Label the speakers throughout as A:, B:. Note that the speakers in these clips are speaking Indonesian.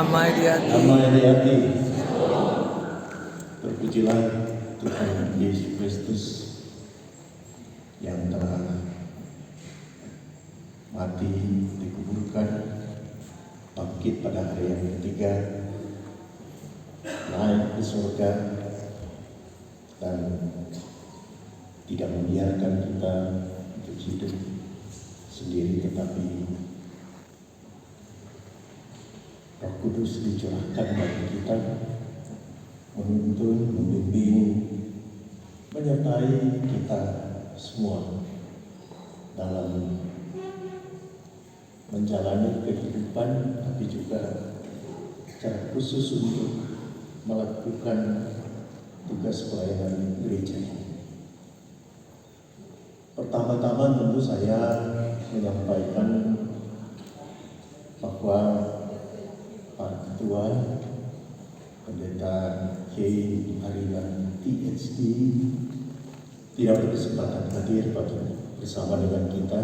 A: damai di hati.
B: Damai di hati. Terpujilah Tuhan Yesus Kristus yang telah mati, dikuburkan, bangkit pada hari yang ketiga, naik ke surga, dan tidak membiarkan kita untuk hidup sendiri, tetapi Roh Kudus dicurahkan bagi kita, menuntun, membimbing, menyertai kita semua dalam menjalani kehidupan, tapi juga secara khusus untuk melakukan tugas pelayanan gereja. Pertama-tama tentu saya menyampaikan bahwa Pak Ketua Pendeta Kiai Arilan PhD tidak berkesempatan hadir bersama dengan kita,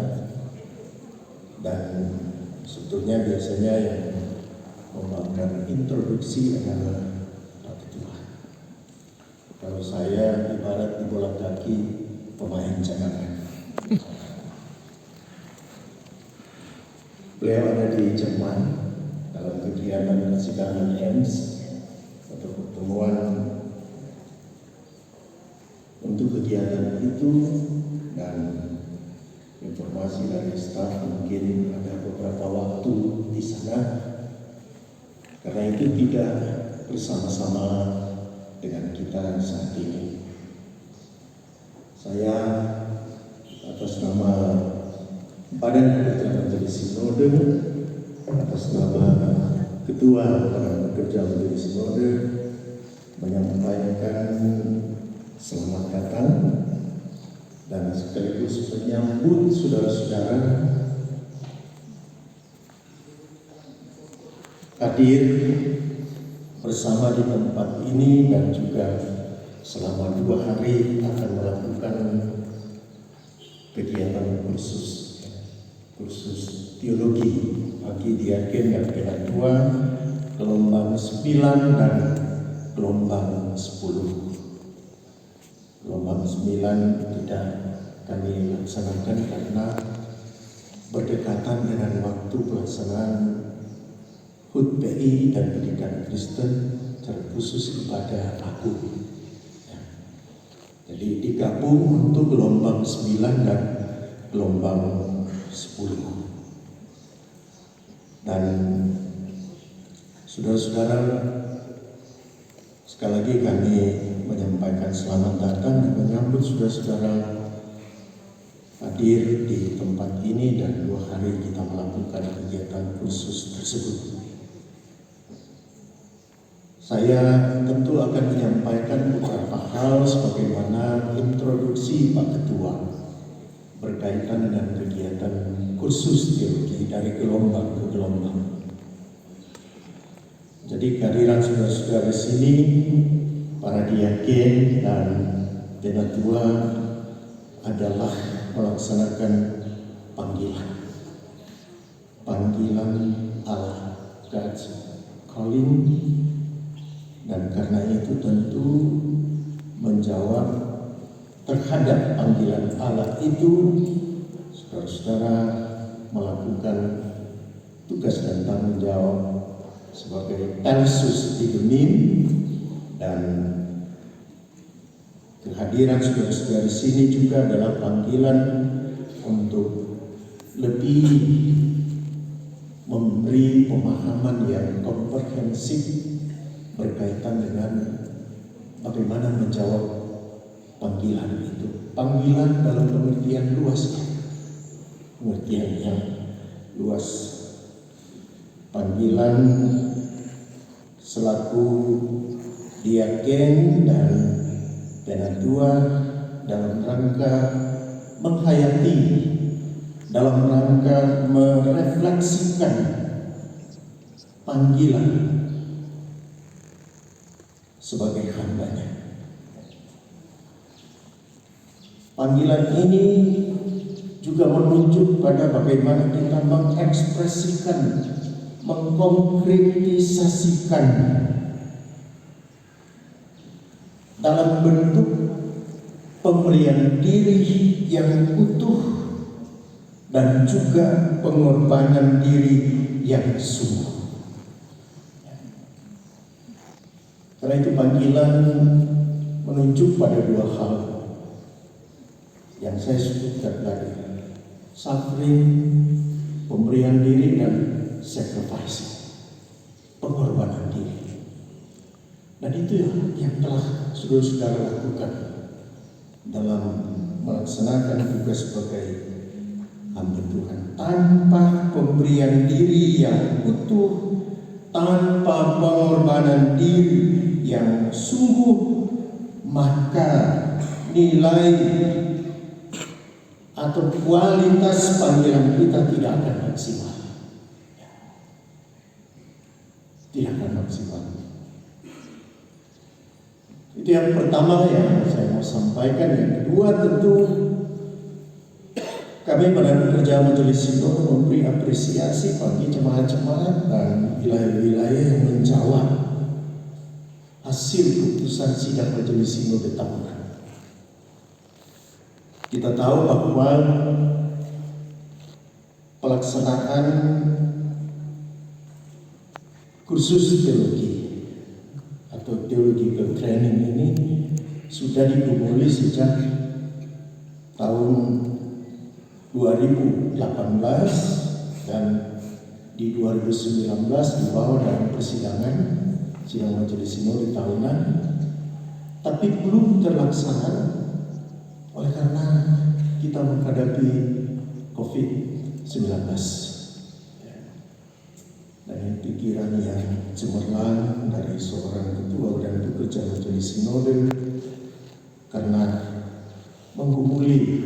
B: dan sebetulnya biasanya yang membawakan introduksi adalah Pak Ketua. Kalau saya ibarat di bola kaki pemain cadangan. Beliau ada di Jerman dalam kegiatan sidang EMS atau pertemuan. Untuk kegiatan itu dan informasi dari staf, mungkin ada beberapa waktu di sana, karena itu tidak bersama-sama dengan kita saat ini. Saya atas nama Badan Pekerja Majelis Sinode, atas nama Ketua Badan Pekerja Majelis Sinode, menyampaikan selamat datang dan sekaligus menyambut saudara-saudara hadir bersama di tempat ini, dan juga selama 2 hari akan melakukan kegiatan kursus teologi bagi diaken dan penatua gelombang 9 dan gelombang 10. Gelombang 9 tidak kami laksanakan karena berdekatan dengan waktu pelaksanaan HUT PI dan pendidikan Kristen, terkhusus ibadah agung. Jadi digabung untuk gelombang 9 dan gelombang 10. Dan saudara-saudara, sekali lagi kami menyampaikan selamat datang dan menyambut saudara-saudara hadir di tempat ini, dan 2 hari kita melakukan kegiatan khusus tersebut. Saya tentu akan menyampaikan beberapa hal sebagaimana introduksi Pak Ketua berkaitan dengan kegiatan kursus teologi dari gelombang ke gelombang. Jadi kehadiran saudara-saudara di sini, para diaken dan penatua, adalah melaksanakan panggilan Allah, God's calling, dan karena itu tentu menjawab terhadap panggilan Allah itu, saudara-saudara melakukan tugas dan tanggung jawab sebagai Tarsus Digemim, dan kehadiran saudara-saudara di sini juga adalah panggilan untuk lebih memberi pemahaman yang komprehensif berkaitan dengan bagaimana menjawab panggilan itu. Panggilan dalam pengertian luas, pengertian yang luas. Panggilan selaku diaken dan penatua dalam rangka menghayati, dalam rangka merefleksikan panggilan sebagai hambanya. Panggilan ini juga menunjuk pada bagaimana kita mengekspresikan mengkonkretisasikan dalam bentuk pemberian diri yang utuh dan juga pengorbanan diri yang sungguh. Karena itu panggilan menunjuk pada dua hal yang saya sebutkan tadi: suffering, pemberian diri, dan sacrifice, pengorbanan diri. Dan itu yang telah saudara-saudara lakukan dalam melaksanakan tugas sebagai hamba Tuhan. Tanpa pemberian diri yang utuh, tanpa pengorbanan diri yang sungguh, maka nilai atau kualitas panggilan kita tidak akan maksimal. Tidak akan maksimal. Itu yang pertama yang saya mau sampaikan. Yang kedua, tentu kami pada kerja Majelis Sinode memberi apresiasi bagi jemaat-jemaat dan wilayah-wilayah yang menjawab hasil keputusan sidang Majelis Sinode tahunan. Kita tahu bahwa pelaksanaan kursus teologi atau theological training ini sudah digumuli sejak tahun 2018 dan di 2019 dibawa dalam persidangan sidang Majelis Sinode tahunan, tapi belum terlaksana oleh karena kita menghadapi COVID-19. Dan pikiran yang cemerlang dari seorang ketua dan pekerja Majelis Sinode karena menggumuli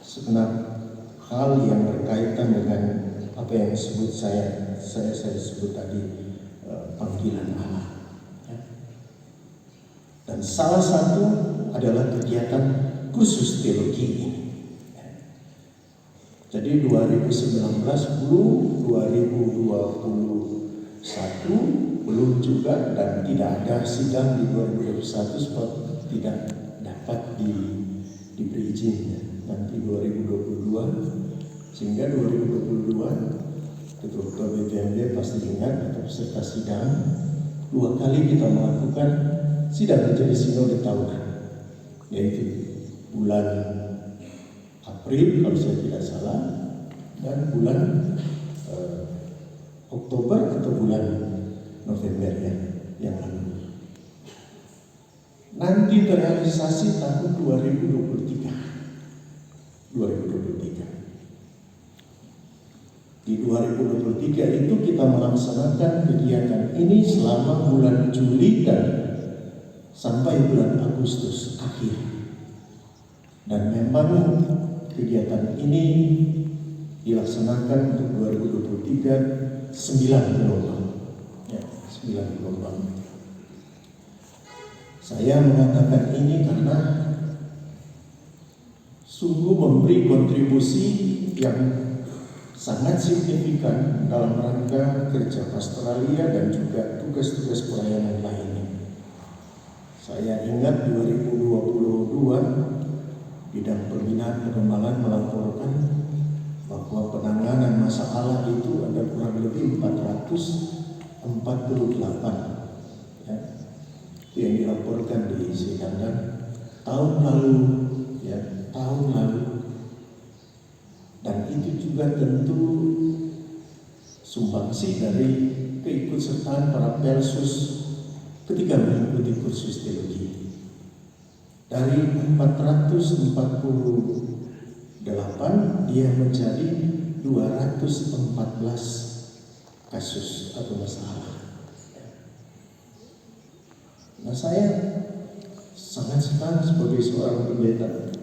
B: segenap hal yang berkaitan dengan apa yang disebut saya sebut tadi panggilan Allah. Dan salah satu adalah kegiatan kursus teologi ini. Jadi 2019 belum, 2021 belum juga, dan tidak ada sidang di 2021 sebab tidak dapat diberi izin. Nanti 2022, sehingga 2022 Ketua BPMD pasti ingat atau peserta sidang, 2 kali kita melakukan sidang Majelis Sinode tahunan, yaitu bulan April kalau saya tidak salah dan bulan Oktober atau bulan November yang lalu. Nanti terrealisasi tahun 2023. Di 2023 itu kita melaksanakan kegiatan ini selama bulan Juli dan sampai bulan Agustus akhir. Dan memang kegiatan ini dilaksanakan untuk 2023 9 gelombang. Ya, 9 gelombang. Saya mengatakan ini karena sungguh memberi kontribusi yang sangat signifikan dalam rangka kerja pastoralia dan juga tugas-tugas pelayanan lainnya. Saya ingat 2022 bidang pembinaan pengembangan melaporkan bahwa penanganan masalah itu ada kurang lebih 448 ya, yang dilaporkan di sidang tahun lalu. Dan itu juga tentu sumbangsi dari keikutsertaan para pelsus ketika mengikuti kursus teologi. Dari 448 dia menjadi 214 kasus atau masalah. Nah, saya sangat senang sebagai seorang pendeta,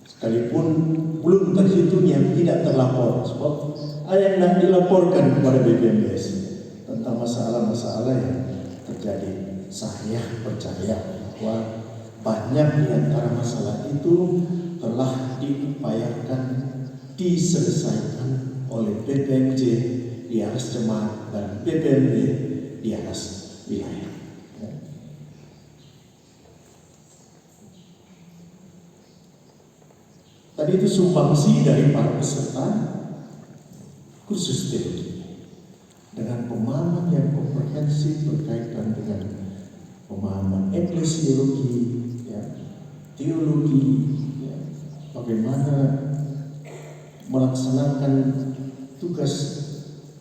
B: sekalipun belum terhitung yang tidak terlapor, sebab ada yang tidak dilaporkan kepada BPMS tentang masalah-masalah yang terjadi. Saya percaya bahwa banyak di antara masalah itu telah diupayakan diselesaikan oleh BPMJ di atas jemaat, dan BPMD di atas wilayah. Ya. Tadi itu sumbangsi dari para peserta kursus teologi dengan pemahaman yang komprehensif berkaitan dengan pemahaman eklesiologi, ya, teologi, ya, bagaimana melaksanakan tugas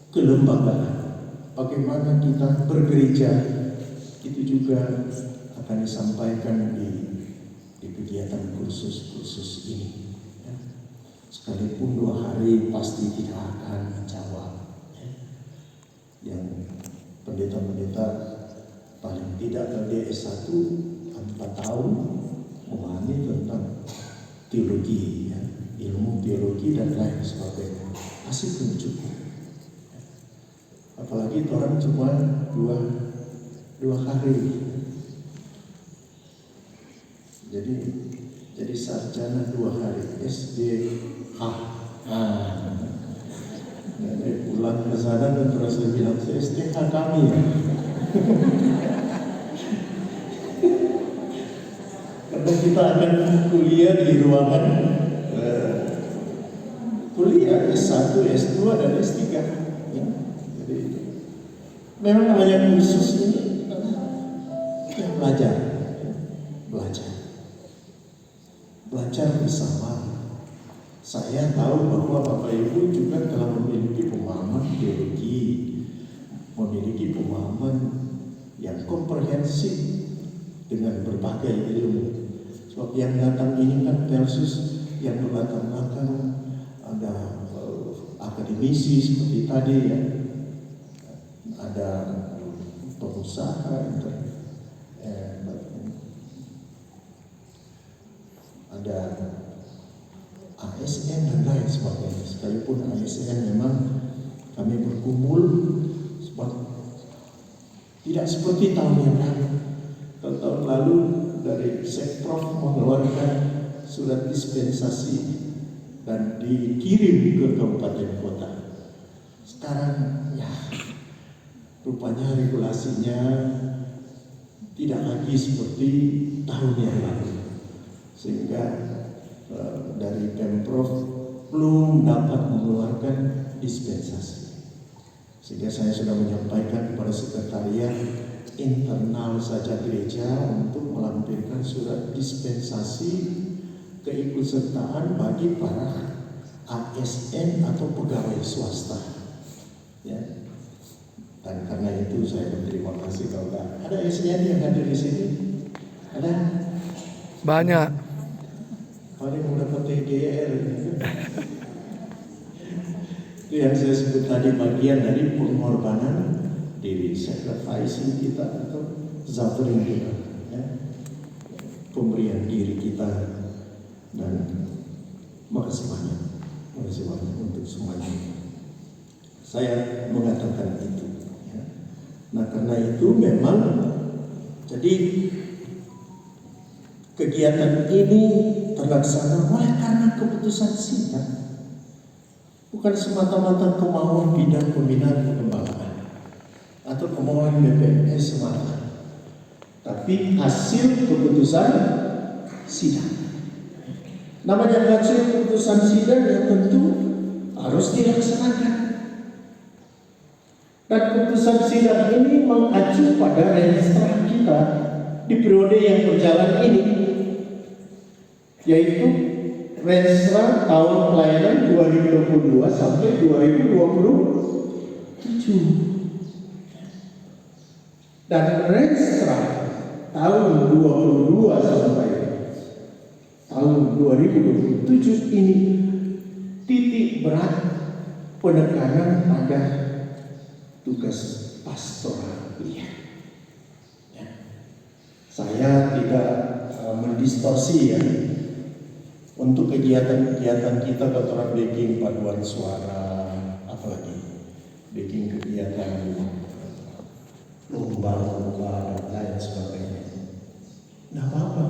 B: kelembagaan, bagaimana kita bergereja, itu juga akan disampaikan di kegiatan kursus-kursus ini. Ya. Sekalipun 2 hari pasti tidak akan menjawab. Ya. Yang pendeta-pendeta paling tidak dari S1 4 tahun memahami tentang teologi, ya, ilmu teologi dan lain sebagainya, masih belum cukup. Apalagi orang cuma dua hari. Jadi sarjana 2 hari, SDH. Jadi pulang ke sana dan terus bilang, SDH kami ya. Karena kita akan kuliah di ruangan kuliah S1, S2 dan S3. Ya. Jadi memang namanya kursus ini ya, belajar bersama. Saya tahu bahwa Bapak Ibu juga telah memiliki pemahaman teologi, memiliki pemahaman yang komprehensif dengan berbagai ilmu. Sebab yang datang ini kan versus yang berlatar belakang, ada akademisi seperti tadi ya, ada pengusaha, ada ASN dan lain sebagainya. Sekalipun ASN memang kami berkumpul sebab tidak seperti tahun yang lalu. Tahun lalu dari Sekprov mengeluarkan surat dispensasi dan dikirim ke kabupaten kota. Sekarang ya rupanya regulasinya tidak lagi seperti tahun yang lalu, sehingga dari Pemprov belum dapat mengeluarkan dispensasi. Sehingga saya sudah menyampaikan kepada sekretariat internal saja gereja untuk melampirkan surat dispensasi keikutsertaan bagi para ASN atau pegawai swasta. Ya. Dan karena itu saya berterima kasih kepada ada ASN yang hadir di sini. Ada?
A: Banyak.
B: Paling mendapat TGR. Itu yang saya sebut tadi, bagian dari pengorbanan diri, sacrificing kita atau suffering kita, ya. Pemberian diri kita, dan makasih banyak untuk semuanya. Saya mengatakan itu, ya. Nah karena itu memang jadi kegiatan ini terlaksana oleh karena keputusan sidang, bukan semata-mata kemauan bidang pembinaan pengembangan atau kemauan BPMS semata, tapi hasil keputusan sidang. Namanya hasil keputusan sidang yang tentu harus dilaksanakan. Dan keputusan sidang ini mengacu pada registrasi kita di periode yang berjalan ini, yaitu Renstra tahun pelayanan 2022 sampai 2027. Dan Renstra tahun 22 sampai tahun 2027 ini titik berat penekanan pada tugas pastoral. Ya. Saya tidak mendistorsi ya untuk kegiatan-kegiatan kita, ketua baking paduan suara, apalagi baking kegiatan lomba-lomba dan lain sebagainya. Nah apa?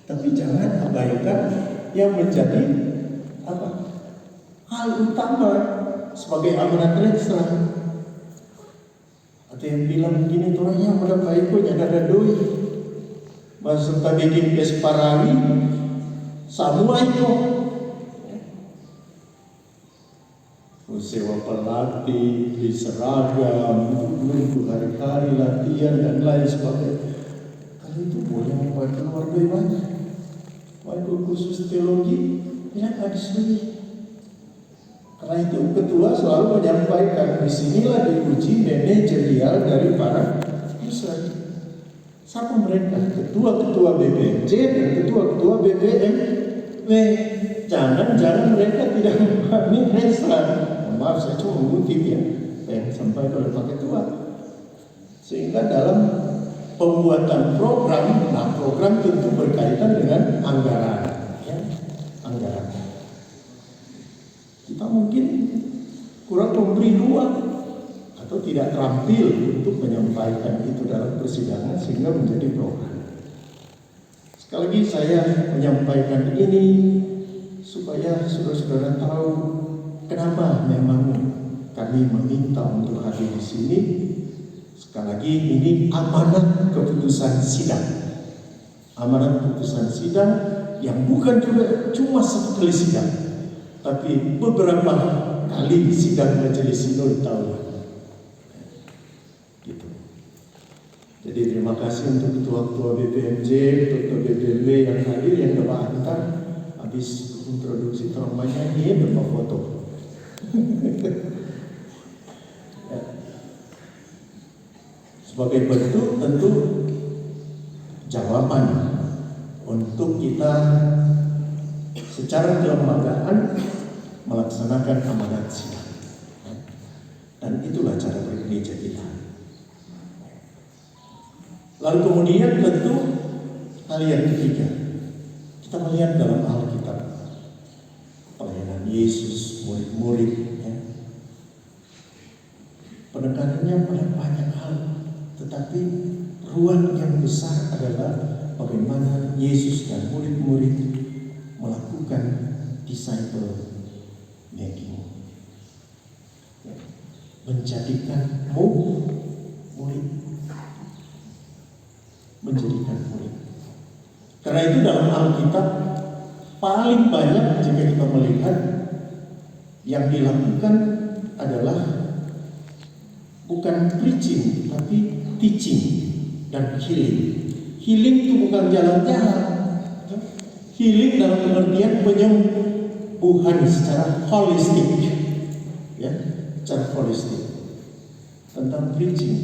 B: Tapi jangan abaikan yang menjadi hal utama sebagai amanat Renstra. Ada yang bilang begini, orangnya pada baik kok ada doi. Masa tadi bikin Esparawi, semua itu. Sewa pelatih, beli seragam, untuk hari-hari latihan dan lain sebagainya. Kalau itu boleh membuat keluar dari banyak. Waktu khusus teologi, tidak habis duit. Karena itu ketua selalu menyampaikan, disinilah diuji manajerial dari para pusat. Siapa mereka? Ketua-ketua BPMJ dan ketua-ketua BPMW. Jangan mereka tidak memahami Renstra. Maaf, saya cuma mengutip ya yang disampaikan oleh Pak Ketua. Sehingga dalam pembuatan program, program tentu berkaitan dengan anggaran, ya, anggaran. Kita mungkin kurang memberi ruang atau tidak terampil untuk menyampaikan itu dalam persidangan sehingga menjadi program. Sekali lagi saya menyampaikan ini supaya saudara-saudara tahu kenapa memang kami meminta untuk hadir di sini. Sekali lagi ini amanat keputusan sidang. Amanat keputusan sidang yang bukan juga cuma satu kali sidang, tapi beberapa kali sidang majelis sinode tahunan. Gitu. Jadi terima kasih untuk ketua-ketua BPMJ, ketua BPMB yang hadir, yang dapat antar. Habis introduksi traumanya dia berfoto. Ya. Sebagai bentuk tentu jawaban untuk kita secara kelembagaan melaksanakan amanat sidang. Dan itulah cara bergereja kita. Lalu kemudian tentu hal yang ketiga, kita melihat dalam Alkitab pelayanan Yesus, murid-murid, ya. Penekanannya pada banyak hal, tetapi ruang yang besar adalah bagaimana Yesus dan murid-murid melakukan disciple making, ya. Menjadikan murid, menjadikan murid. Karena itu dalam Alkitab paling banyak jika kita melihat yang dilakukan adalah bukan preaching tapi teaching dan healing. Healing itu bukan jalan-jalan. Healing dalam pengertian penyembuhan secara holistik, ya, secara holistik. Tentang preaching,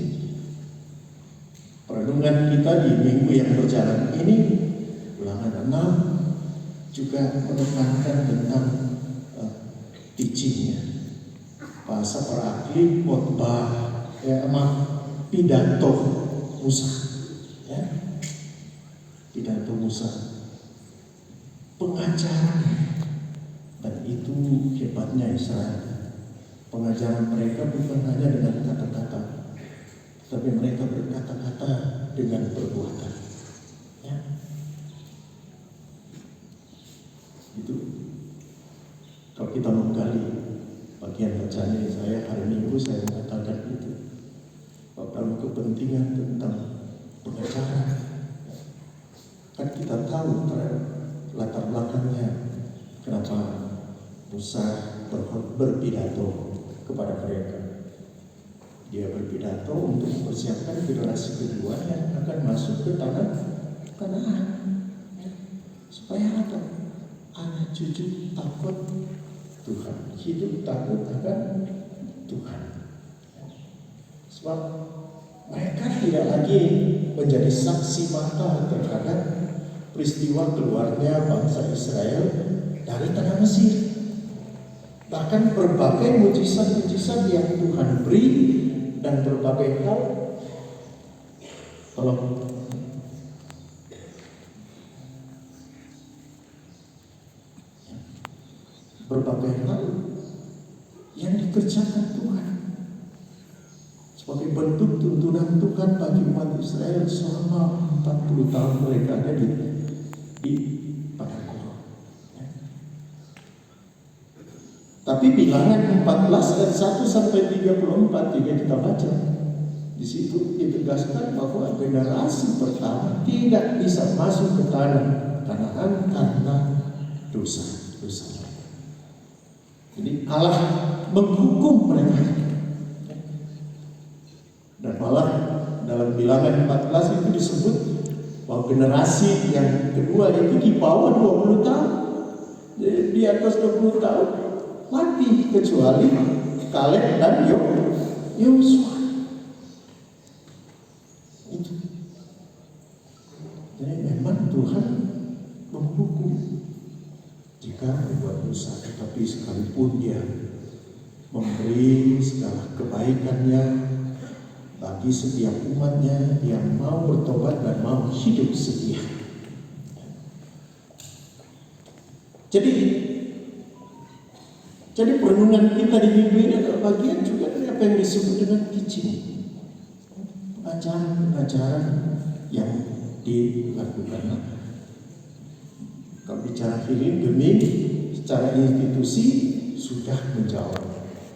B: perenungan kita di minggu yang berjalan ini, Ulangan 6 juga menekankan tentang teachingnya. Bahasa para ahli khotbah, ya, pidato Musa, ya, pidato Musa, pengajaran, dan itu hebatnya Israel. Pengajaran mereka bukan hanya dengan kata-kata, tapi mereka berkata-kata dengan perbuatan. Ya. Itu kalau kita menggali bagian bacaan ini, saya hari Minggu saya mengatakan itu kalau kepentingan tentang pengajaran, kan kita tahu latar belakangnya kenapa Musa berpidato kepada mereka. Dia berpidato untuk mempersiapkan generasi kedua yang akan masuk ke tanah Kanaan, ya, supaya ada anak cucu takut Tuhan, hidup takut akan Tuhan. Sebab mereka tidak lagi menjadi saksi mata terhadap peristiwa keluarnya bangsa Israel dari tanah Mesir. Bahkan berbagai mujizat-mujizat yang Tuhan beri dan berbagai hal, berbagai hal yang dikerjakan Tuhan sebagai bentuk tuntunan Tuhan bagi umat Israel selama 40 tahun mereka ada di padang gurun. Tapi bilangan 14 ayat 1 sampai 34 jika kita baca, di situ ditegaskan bahwa generasi pertama tidak bisa masuk ke tanah Kanaan karena dosa-dosa mereka. Jadi Allah menghukum mereka. Dan malah dalam bilangan 14 itu disebut bahwa generasi yang kedua itu di bawah 20 tahun. Jadi di atas 20 tahun mati kecuali Kaleb dan Yosua. Itu. Jadi memang Tuhan menghukum jika berbuat dosa, tetapi sekalipun Dia memberi segala kebaikannya bagi setiap umatnya yang mau bertobat dan mau hidup setia. Jadi perenungan kita di minggu ini adalah bagian juga dari apa yang disebut dengan teaching, pengajaran yang dilakukan. Kalau bicara healing demi secara institusi sudah menjawab.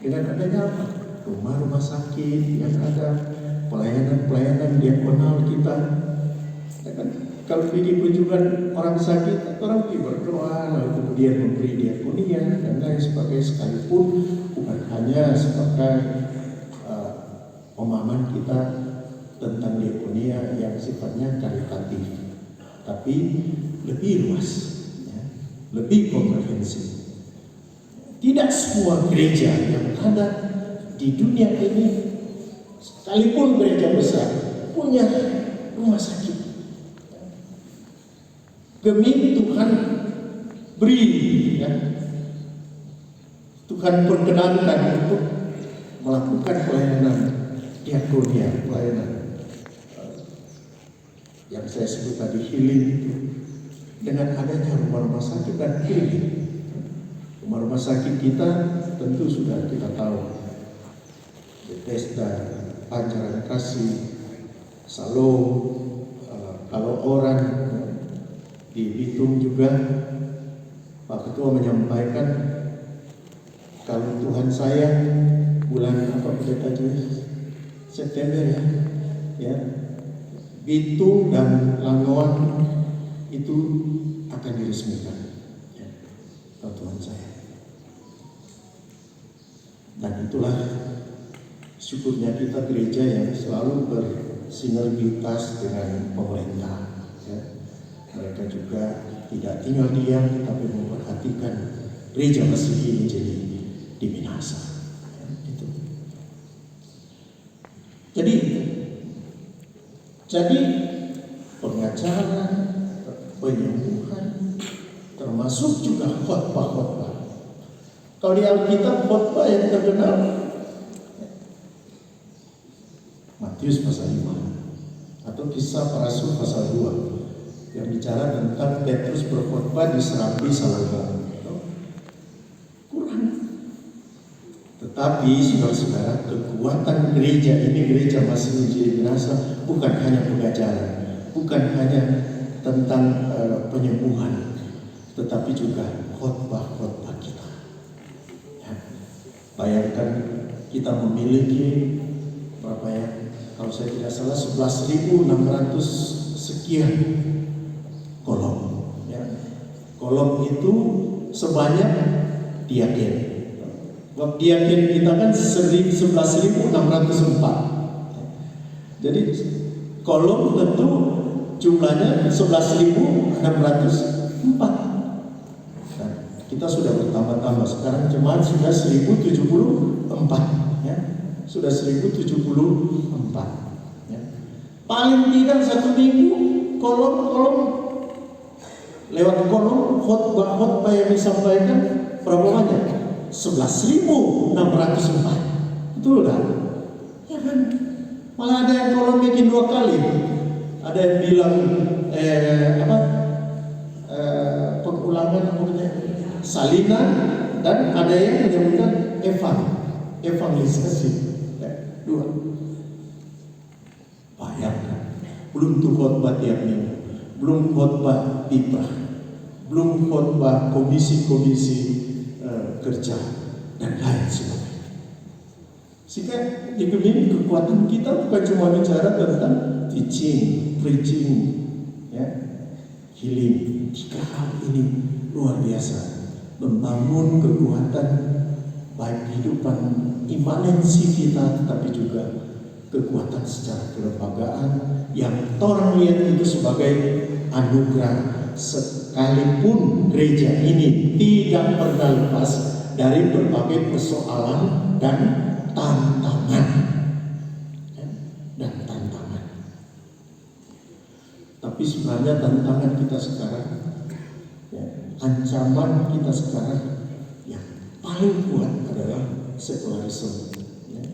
B: Dengan adanya apa? Rumah-rumah sakit yang ada, pelayanan-pelayanan diakonal kita. Ya kan? Kalau pergi kunjungan orang sakit, orang pergi berdoa, lalu kemudian memberi diakonia dan lain sebagainya, sekalipun bukan hanya sebagai pemahaman kita tentang diakonia yang sifatnya karitatif, tapi lebih luas, ya, lebih komprehensif. Tidak semua gereja yang ada di dunia ini, sekalipun gereja besar, punya rumah sakit. Demi Tuhan beri, ya, Tuhan perkenankan untuk melakukan pelayanan diakonia, pelayanan yang saya sebut tadi healing itu, dengan adanya rumah-rumah sakit dan healing. Rumah-rumah sakit kita tentu sudah kita tahu, Bethesda, Pancaran Kasih, Salom, kalau orang di Bitung juga Pak Ketua menyampaikan kalau Tuhan sayang bulan apa kita September ya Bitung dan Langgawan itu akan diresmikan, ya, kalau Tuhan sayang. Dan itulah syukurnya kita gereja yang selalu bersinergitas dengan pemerintah, ya. Mereka juga tidak tinggal diam, tetapi memperhatikan gereja Mesih ini jadi di Minahasa. Itu. Jadi pengajaran, penyembuhan, termasuk juga khotbah-khotbah. Kalau di Alkitab khotbah yang terkenal Matius pasal 5 atau Kisah Para Rasul pasal 2. Yang bicara tentang Petrus berkhotbah di Serapi Salomon. Kurang. Tetapi saudara-saudara, kekuatan gereja ini, gereja masih menjadi binasa, bukan hanya pengajaran, bukan hanya tentang penyembuhan, tetapi juga khotbah-khotbah kita. Ya. Bayangkan kita memiliki berapa ya? Kalau saya tidak salah 11.600 sekian kolom, ya. Kolom itu sebanyak diaken. Bab diaken kita kan 11.604. Jadi kolom tentu jumlahnya 11.604. Nah, kita sudah bertambah-tambah. Sekarang jemaat sudah 1.074, ya. Sudah 1.074, ya. Paling tidak satu minggu kolom lewat kolom khotbah yang disampaikan berapa banyak? 11.604. Betul kan? Ya kan? Malah ada yang kolom bikin 2 kali. Ada yang bilang pengulangan salinan, dan ada yang menyebutkan evangelisasi. 2. Bayangkan, belum tuh khotbah tiap minggu, belum khotbah pipa, belum khotbah komisi-komisi kerja, dan lain sebagainya. Sehingga dibimbing kekuatan kita bukan cuma bicara tentang teaching, preaching, ya, healing. 3 hal ini luar biasa, membangun kekuatan baik kehidupan imanensi kita, tetapi juga kekuatan secara kelembagaan yang orang lihat itu sebagai anugerah, sekalipun gereja ini tidak pernah lepas dari berbagai persoalan dan tantangan. Tapi sebenarnya tantangan kita sekarang, ya, ancaman kita sekarang yang paling kuat adalah sekularisme, ya,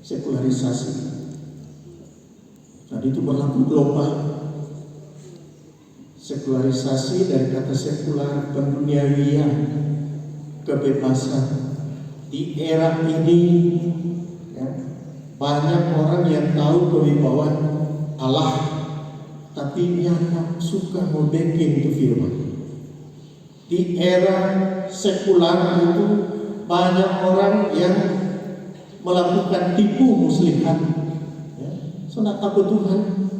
B: sekularisasi. Dan itu berlaku global. Sekularisasi dari kata sekular, penduniawian, kebebasan. Di era ini, ya, banyak orang yang tahu kewibawaan Allah, tapi yang suka membikin itu firman. Di era sekular itu banyak orang yang melakukan tipu muslihat, ya. So nak takut Tuhan,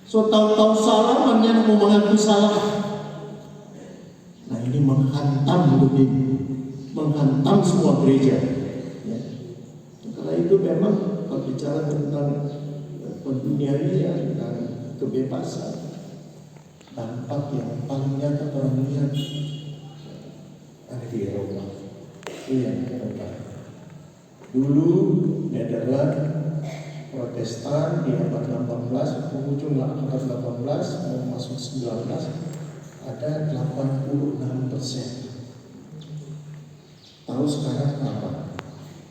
B: so tahu-tahu salah, hanya mau mengaku salah. Nah ini menghantam semua gereja, ya. Karena itu memang kalau bicara tentang penduniawian dan kebebasan, dampak yang paling nyata orang lihat ada di Eropa. Iya, Eropa. Dulu Nederland Protestan di abad 18, penghujung abad 18 mau masuk 19, ada 86%. Tahu sekarang apa?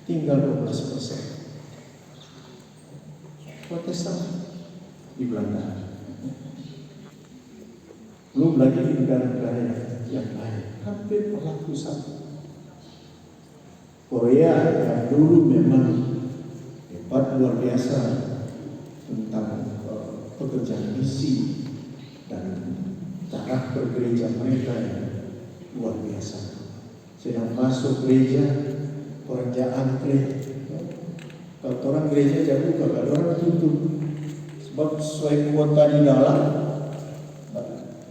B: Tinggal 12%. Protestan di Belanda. Belum lagi di negara-negara yang lain, hampir berlaku sama. Korea yang dulu memang hebat luar biasa tentang pekerjaan misi dan cara bergereja mereka yang luar biasa. Sedang masuk gereja, pekerjaan gereja. Kalau orang gereja jauh, kalau orang tutup. Sebab sesuai kuota di dalam,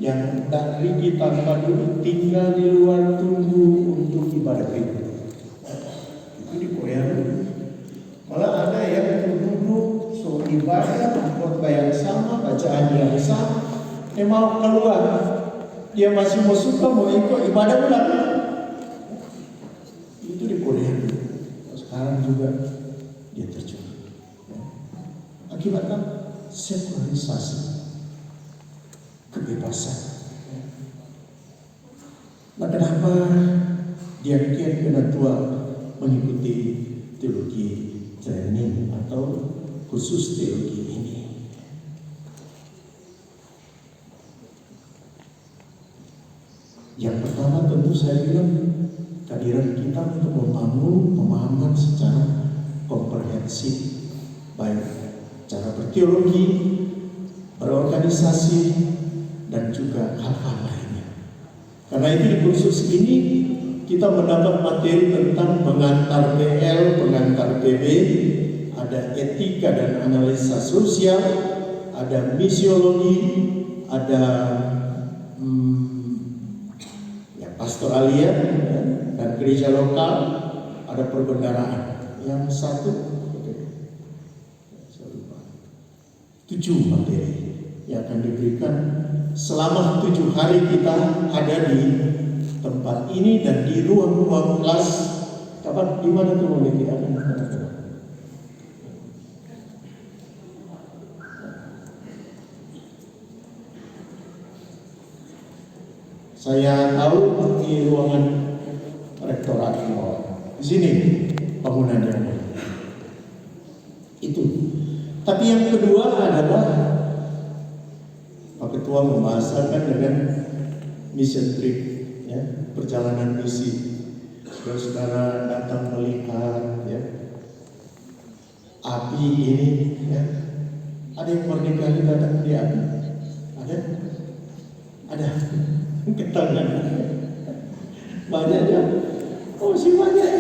B: yang dari tanpa dulu tinggal di luar tunggu untuk ibadah itu. Itu di Korea dulu. Malah ada yang duduk so ibadah, khotbah yang sama, bacaan yang sama, dia mau keluar, dia masih mau suka mau ikut ibadah ulang. Itu di Korea dulu. Sekarang juga dia terjun. Akibatnya sekularisasi, kebebasan. Nah, kenapa diam-diam penatua mengikuti teologi training atau khusus teologi ini? Yang pertama tentu saya bilang kehadiran kita untuk membangun pemahaman secara komprehensif, baik cara berteologi, berorganisasi, dan juga hal-hal lainnya. Karena itu di kursus ini kita mendapat materi tentang pengantar PL, pengantar PB, ada etika dan analisa sosial, ada misiologi, ada pastoralia dan gereja lokal, ada perbendaharaan. Yang satu 7 materi yang akan diberikan selama 7 hari kita ada di tempat ini dan di ruang-ruang kelas. Kapan di mana tuh boleh kita akan saya tahu di ruangan rektorat di sini bangunannya itu. Tapi yang kedua adalah Pak Ketua membahasakan dengan mission trip, ya, perjalanan misi. Saudara datang melihat, ya, api ini, ya. Ada yang merdeka datang di api? Ada. Ketangan banyaknya. Oh, si banyak.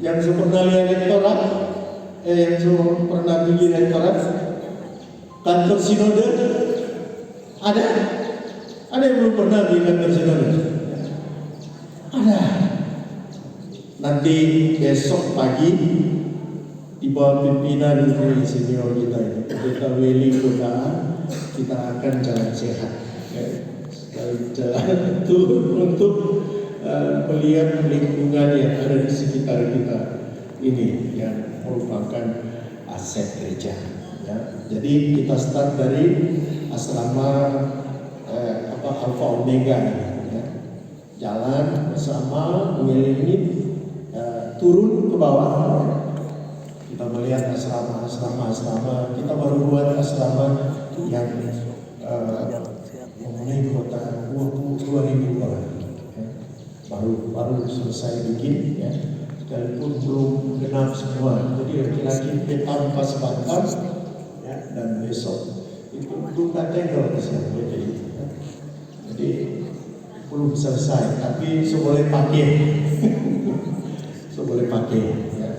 B: Yang pernah lihat rektorat, yang pernah pergi rektorat, kantor sinode, ada? Ada yang belum pernah di kantor sinode? Ada. Nanti besok pagi di bawah pimpinan senior kita ini, kita Willy Kota, kita akan jalan sehat. Jalan itu untuk melihat lingkungan yang ada di sekitar kita ini yang merupakan aset gereja. Ya. Jadi kita start dari asrama Alpha Omega ini. Ya. Jalan bersama mengelilingi, turun ke bawah. Kita melihat asrama. Kita baru buat asrama yang memenuhi kota 20.000 orang. Baru selesai bikin, ya. Sekalipun belum genap semua. Jadi laki-laki tanpa sebatang, ya, dan besok itu belum kategori kesian ya. Jadi belum selesai, tapi boleh pakai. Boleh pakai. Ya.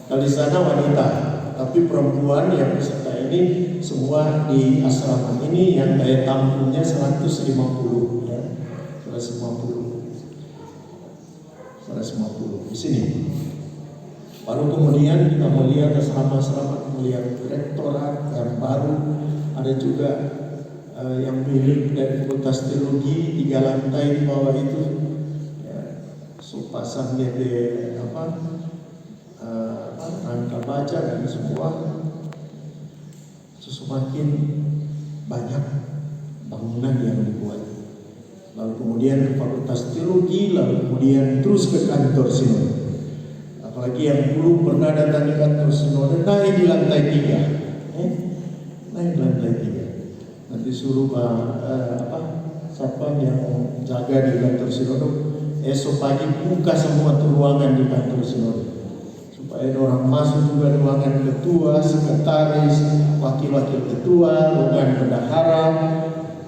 B: Kalau di sana wanita, tapi perempuan yang peserta ini semua di asrama ini yang daya tampungnya 150, ya. 150 di sini. Baru kemudian kita melihat asrama-asrama, melihat rektorat yang baru, ada juga yang milik dari Fakultas Teologi 3 lantai di bawah itu, ya, pasang DP rangka baca dan semua. Semakin banyak bangunan yang dibuat. Lalu kemudian ke Fakultas Teologi, lalu kemudian terus ke kantor sinode. Apalagi yang belum pernah datang di kantor sinode, naik di lantai 3. Naik di lantai 3. Nanti suruh siapa yang jaga di kantor sinode, esok pagi buka semua ruangan di kantor sinode. Supaya orang masuk juga ruangan ketua, sekretaris, wakil-wakil ketua, ruangan bendahara,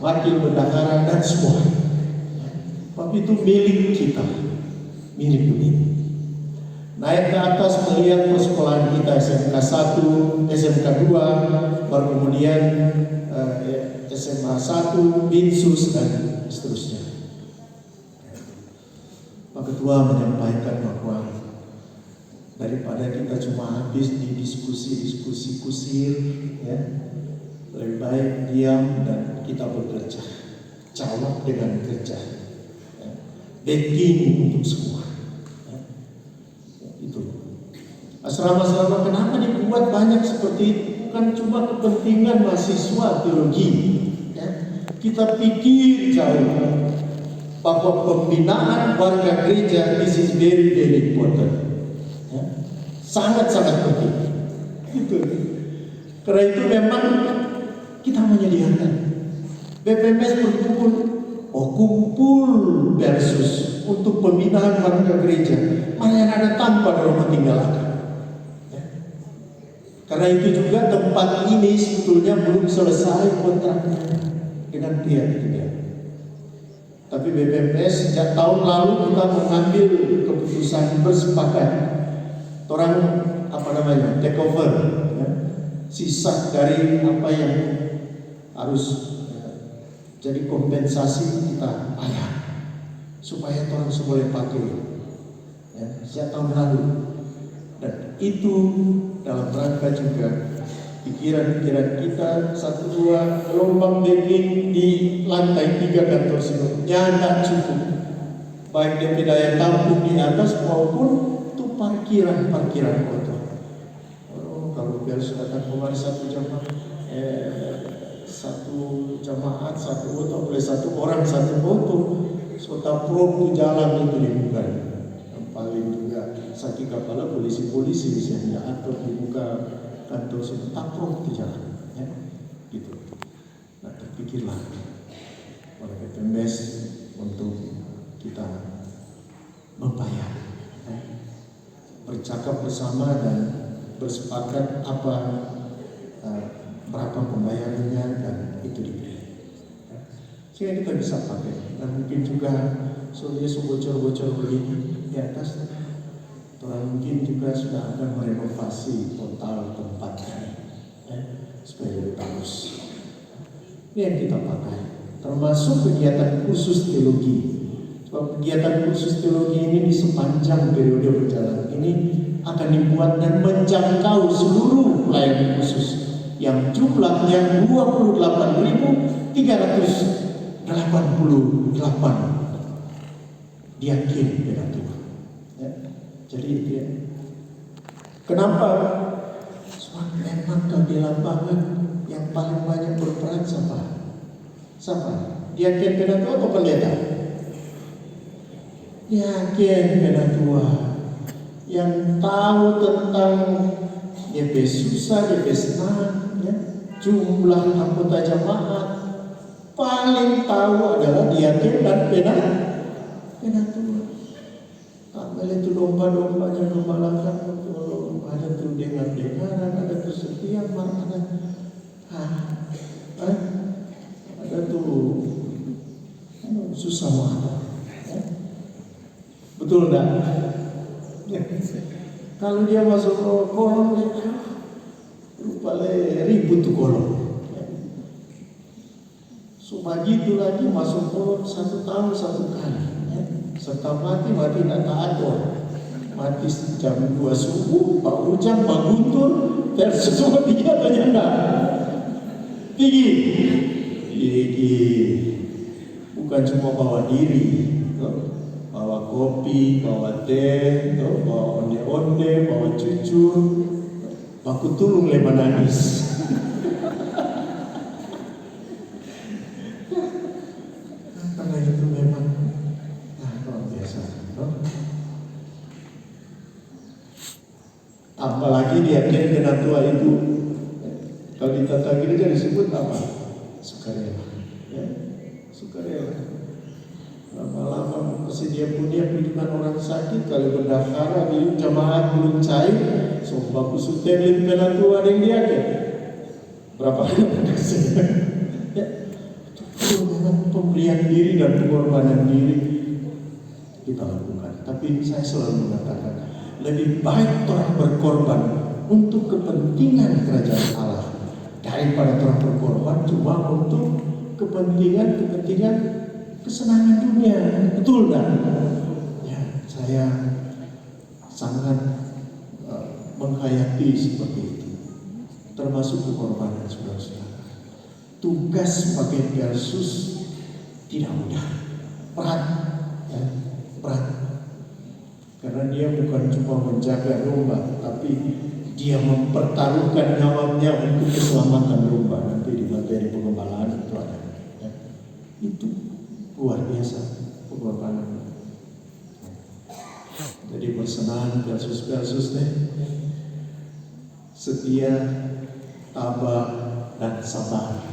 B: wakil bendahara, dan semua. Tapi itu milik kita, milik dunia. Naik ke atas melihat persekolahan kita, SMK 1, SMK 2, baru kemudian SMA 1, Binsus, dan seterusnya. Pak Ketua menyampaikan bahwa daripada kita cuma habis di diskusi kusir, ya, lebih baik diam dan kita bekerja, jawab dengan kerja, ya. Backing untuk semua, ya. Itu asrama-asrama kenapa dibuat banyak seperti itu? Bukan cuma kepentingan mahasiswa teologi, ya. Kita pikir jauh bahwa pembinaan warga gereja this is very very important. Sangat-sangat penting. Itu. Karena itu memang kita menyediakan BPMS berkumpul, kumpul versus untuk pembinaan warga gereja. Mana yang ada tanpa rumah tinggal ada. Ya. Karena itu juga tempat ini sebetulnya belum selesai kontraknya dengan pihak ketiga. Tapi BPMS sejak tahun lalu kita mengambil keputusan bersepakat. Orang take over, ya, sisa dari apa yang harus jadi kompensasi kita bayar supaya orang boleh pakai, ya, sejak tahun lalu. Dan itu dalam rangka juga pikiran-pikiran kita 1-2 gelombang backing di lantai 3 kantor sinode tidak cukup, baik dari daya tampung di atas maupun parkiran kota. Kalau biar datang kemarin satu jamaat satu auto, boleh satu orang satu auto. Kota Pro jalan itu dibuka. Yang paling juga sakit kepala polisi misalnya atau dibuka kantor Kota Pro itu jalan, ya, gitu. Nah, terpikirlah oleh PPMS untuk kita membayar, ya, bercakap bersama dan bersepakat berapa pembayarannya dan itu diberi, ya. Sehingga kita bisa pakai dan mungkin juga soalnya bocor-bocor begini di atas Orang mungkin juga sudah akan merenovasi total tempatnya, supaya lebih bagus. Ini yang kita pakai, termasuk kegiatan kursus teologi. Sebab kegiatan kursus teologi ini di sepanjang periode berjalan ini akan dibuat dan menjangkau seluruh pelayanan khusus yang jumlahnya 28.388 diakin dengan Tuhan. Ya. Jadi itu ya. Kenapa? Sebab memang kalau di lapangan yang paling banyak berperan siapa? Diakin penatua atau pendeta? Diakin penatua yang tahu tentang DP susah, DP senang, ya. Jumlah anggota jemaat paling tahu adalah diakin dan penatua. Tambah itu domba-dombanya gembalakan, ada tuh dengar-dengaran, ada tuh setia marah, ada tuh susah marah. Ya. Betul enggak? Ya. Kalau dia masuk ke kolong, lupa ribut tuh kolong. Ya. Subagi itu lagi masuk kolong 1 tahun 1 kali. Ya. Serta mati tidak taat. Mati jam 2 subuh, Pak Ujang, Pak Guntur, versus semua 3 tanya enggak? Tinggi. Bukan cuma bawa diri, bawa kopi, bawa teh, bawa onde-onde, bawa cucur, baku tulung leman nangis. Karena itu memang luar biasa. Apalagi diakin penatua itu, kalau di tata gereja disebut apa? Sukarela. Ya, sukarela. Lama-lama pasti dia punya kehidupan orang sakit. Kalau berdaftar di jemaat belum cair, so bagus sudah di penatua ada yang diakin. Berapa kasih? Ya, itu memang pemberian diri dan pengorbanan diri kita lakukan. Tapi saya selalu mengatakan, lebih baik orang berkorban untuk kepentingan kerajaan Allah daripada orang berkorban cuma untuk kepentingan kesenangan dunia. Betul tak? Ya, saya sangat menghayati seperti itu. Termasuk pengorbanan saudara-saudara. Tugas sebagai Yesus tidak mudah, berat, ya, berat. Karena dia bukan cuma menjaga domba, tapi dia mempertaruhkan nyawanya untuk keselamatan domba. Nanti di materi pengembalaan itu ada. Ya. Itu luar biasa pengorbanan. Jadi persenaan versus nih, setia, tabah, dan sabar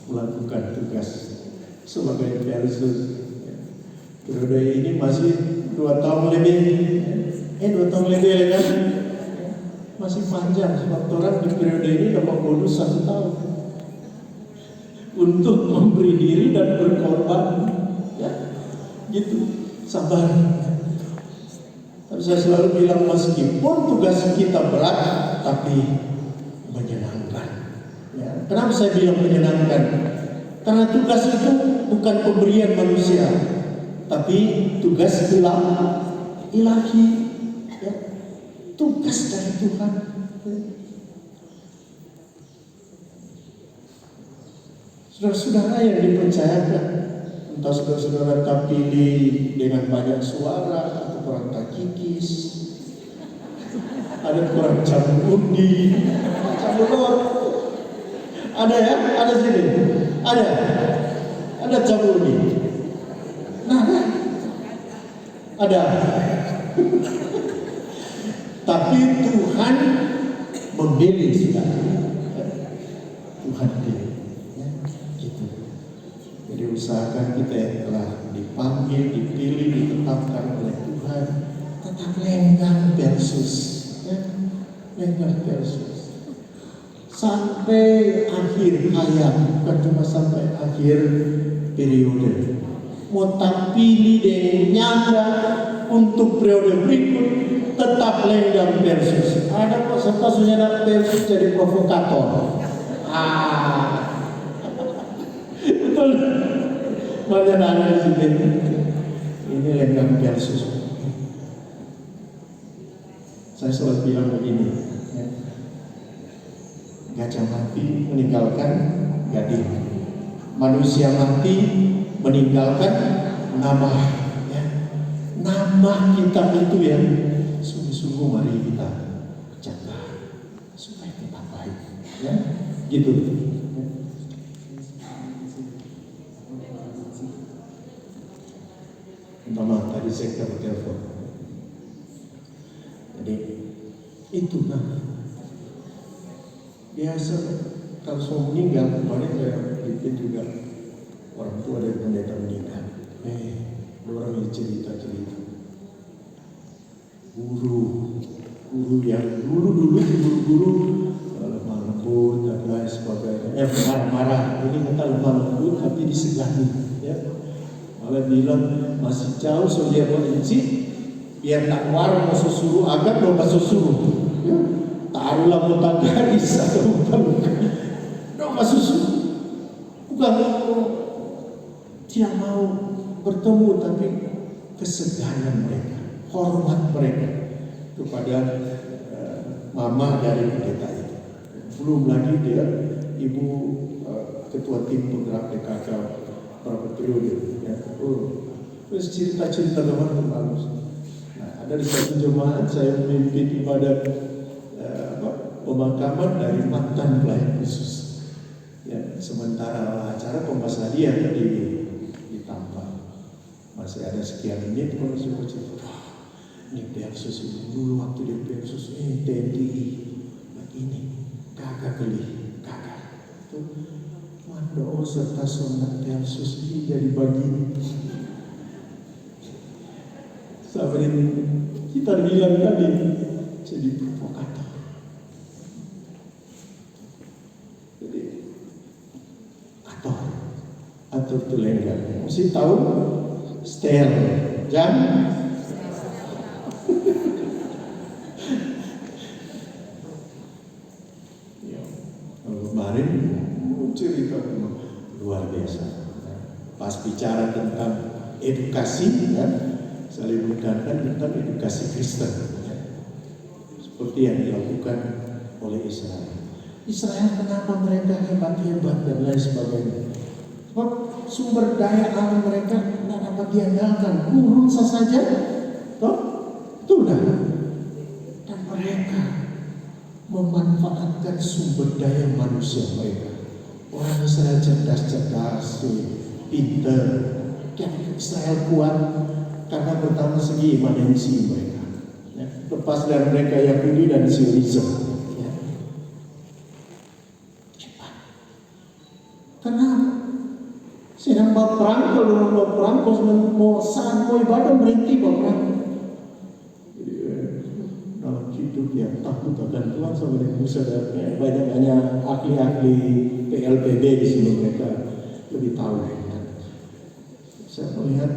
B: melakukan tugas sebagai versus. Periode ini masih 2 tahun lebih, 2 tahun lebih kan? Masih panjang. Sebab orang di periode ini dapat bonus 1 tahun untuk memberi diri dan berkorban, ya, gitu, sabar. Tapi saya selalu bilang meskipun tugas kita berat, tapi menyenangkan. Ya. Kenapa saya bilang menyenangkan? Karena tugas itu bukan pemberian manusia, tapi tugas ilahi, ya. Tugas dari Tuhan. Saudara-saudara yang dipercayakan, entah saudara-saudara terpilih dengan banyak suara atau kurang takikis, ada kurang cabut undi, cabut ada ya, ada sini, ada cabut undi. Nah, ada. Tapi Tuhan memilih saudara. Tuhan pilih. Ya, gitu. Jadi usahakan kita yang telah dipanggil, dipilih, ditetapkan oleh Tuhan, tetap lenggang versus. Ya, lenggang versus. Sampai akhir hayat, bukan cuma sampai akhir periode. Mau tak pilih deh nyangga untuk periode berikut tetap Lenggang Persus. Ada kok serta Sunyana Persus jadi provokator. Betul. Mana nanya di sini? Ini Lenggang Persus. Saya selalu bilang begini, ya. Gajah mati meninggalkan gading, manusia mati meninggalkan nama. Ya. Nama kita itu yang sungguh-sungguh mari kita jaga supaya tetap baik. Ya, gitu. Mama tadi saya telepon. Jadi itu nah biasa kalau semua meninggal, kemarin saya pimpin juga orang tua dari pendeta meninggal. Orang yang cerita guru yang dulu guru lemah lembut dan lain sebagainya, marah-marah. Ini kata lemah lembut tapi disegani, ya. Malah bilang masih jauh soalnya polisi, biar tak warung masuk suruh agak lo masuk suruh, ya. Taruhlah mutan gadis atau bukan, lo masuk suruh, bukan tidak mau bertemu, tapi keseganan mereka, hormat mereka kepada mama dari pendeta itu. Belum lagi dia ibu ketua tim penggerak PKK berapa periode, ya. Terus cerita-cerita teman bagus. Nah, ada di satu jemaat saya memimpin ibadat pemakaman dari mantan pelayan khusus. Ya, sementara acara pembasarian ditambah masih ada sekian menit kalau saya cerita. Ini Persus ini dulu waktu dia Persus TNI ini kakak tuh Mando serta sonat Persus ini jadi begini. Sampai ini kita bilang tadi jadi provokator. Jadi atur tuh Lenggang. Mesti tahu setel jam. Kemarin cerita luar biasa. Pas bicara tentang edukasi, ya, saling menekankan tentang edukasi Kristen, ya. Seperti yang dilakukan oleh Israel. Israel kenapa mereka hebat-hebat dan lain sebagainya? Sebab sumber daya alam mereka tidak dapat diandalkan. Gurun saja, toh, itu dah. Dan mereka memanfaatkan sumber daya manusia mereka. Orang Israel cerdas, pintar. Israel kuat karena pertama segi imanensi mereka. Ya, lepas dari mereka Yahudi dan Zionisme. Ya. Cepat. Kenapa? Sedang berperang, kalau orang berperang, kalau mau saat mau ibadah berhenti berperang. Dalam hidup yang takut akan Tuhan sama dengan saudaranya, banyak ahli-ahli PLPB di sini mereka lebih tahu. Saya melihat